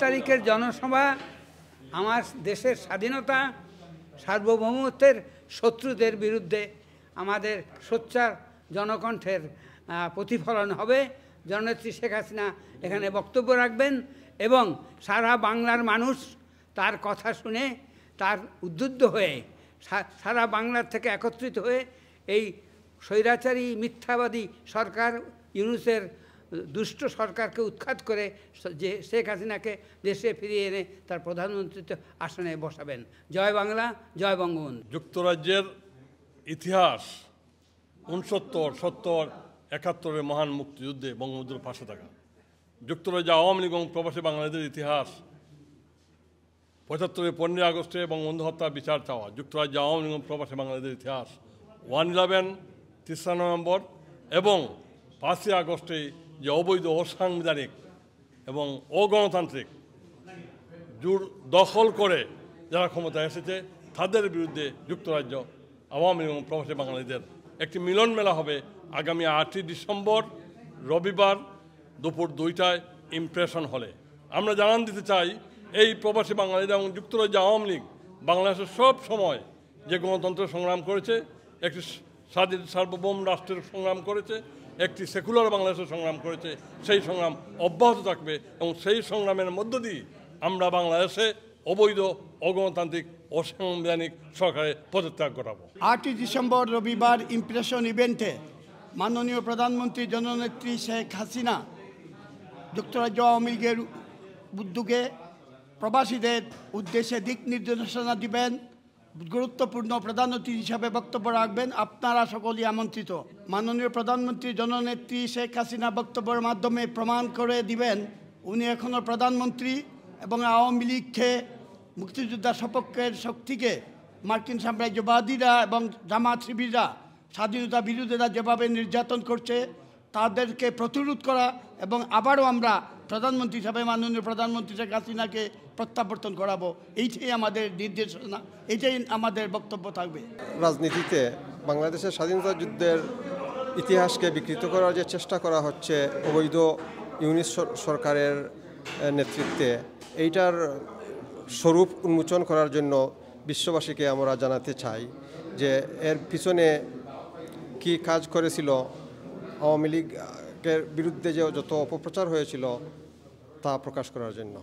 তারিখের জনসভা আমার দেশের স্বাধীনতা সার্বভৌমত্বের শত্রুদের বিরুদ্ধে আমাদের সোচ্চার জনকণ্ঠের প্রতিফলন হবে। জননেত্রী শেখ হাসিনা এখানে বক্তব্য রাখবেন এবং সারা বাংলার মানুষ তার কথা শুনে তার উদ্বুদ্ধ হয়ে সারা বাংলার থেকে একত্রিত হয়ে এই স্বৈরাচারী মিথ্যাবাদী সরকার ইউনূসের দুষ্ট সরকারকে উৎখাত করে যে শেখ হাসিনাকে দেশে ফিরিয়ে এনে তার প্রধানমন্ত্রীত্ব আসনে বসাবেন। জয় বাংলা, জয় বঙ্গবন্ধু। যুক্তরাজ্যের ইতিহাস 69, 70, 71-এর মহান মুক্তিযুদ্ধে বঙ্গবন্ধুর পাশে থাকা, যুক্তরাজ্য আওয়ামী লীগ এবং প্রবাসী বাংলাদেশের ইতিহাস 75-এর 15 আগস্টে বঙ্গবন্ধু হত্যা বিচার চাওয়া, যুক্তরাজ্য আওয়ামী লীগ এবং প্রবাসী বাংলাদেশের ইতিহাস 1/11, 3 নভেম্বর এবং 5 আগস্টে যে অবৈধ অসাংবিধানিক এবং অগণতান্ত্রিক জোর দখল করে যারা ক্ষমতায় এসেছে তাদের বিরুদ্ধে যুক্তরাজ্য আওয়ামী লীগ এবং প্রবাসী বাংলাদেশের একটি মিলন মেলা হবে আগামী 8 ডিসেম্বর রবিবার দুপুর 2টায় ইমপ্রেশন হলে। আমরা জানান দিতে চাই, এই প্রবাসী বাংলাদেশ এবং যুক্তরাজ্য আওয়ামী লীগ বাংলাদেশের সব সময় যে গণতন্ত্রের সংগ্রাম করেছে, একটি স্বাধীন সার্বভৌম রাষ্ট্রের সংগ্রাম করেছে, একটি সেকুলার বাংলাদেশের সংগ্রাম করেছে, সেই সংগ্রাম অব্যাহত থাকবে এবং সেই সংগ্রামের মধ্য দিয়ে আমরা বাংলাদেশে অবৈধ অগণতান্ত্রিক অসাংবিধানিক সরকারে পদত্যাগ করাবো। 8 ডিসেম্বর রবিবার ইমপ্রেশন ইভেন্টে মাননীয় প্রধানমন্ত্রী জননেত্রী শেখ হাসিনা যুক্তরাজ্য আওয়ামী লীগের উদ্যোগে প্রবাসীদের উদ্দেশ্যে দিক নির্দেশনা দিবেন, গুরুত্বপূর্ণ প্রধান অতিথি হিসাবে বক্তব্য রাখবেন। আপনারা সকলেই আমন্ত্রিত। মাননীয় প্রধানমন্ত্রী জননেত্রী শেখ হাসিনা বক্তব্যের মাধ্যমে প্রমাণ করে দিবেন উনি এখনও প্রধানমন্ত্রী এবং আওয়ামী লীগকে মুক্তিযোদ্ধা সপক্ষের শক্তিকে মার্কিন সাম্রাজ্যবাদীরা এবং জামাত শিবিররা স্বাধীনতা বিরোধীরা যেভাবে নির্যাতন করছে তাদেরকে প্রতিরোধ করা এবং আবারও আমরা প্রধানমন্ত্রী হিসাবে মাননীয় প্রধানমন্ত্রী শেখ হাসিনাকে প্রত্যাবর্তন করাবো। এইটাই আমাদের নির্দেশনা, এইটাই আমাদের বক্তব্য থাকবে। রাজনীতিতে বাংলাদেশের স্বাধীনতা যুদ্ধের ইতিহাসকে বিকৃত করার যে চেষ্টা করা হচ্ছে অবৈধ ইউনিট সরকারের নেতৃত্বে, এইটার স্বরূপ উন্মোচন করার জন্য বিশ্ববাসীকে আমরা জানাতে চাই যে এর পিছনে কি কাজ করেছিল আওয়ামী লীগের বিরুদ্ধে যে যত অপপ্রচার হয়েছিল তা প্রকাশ করার জন্য।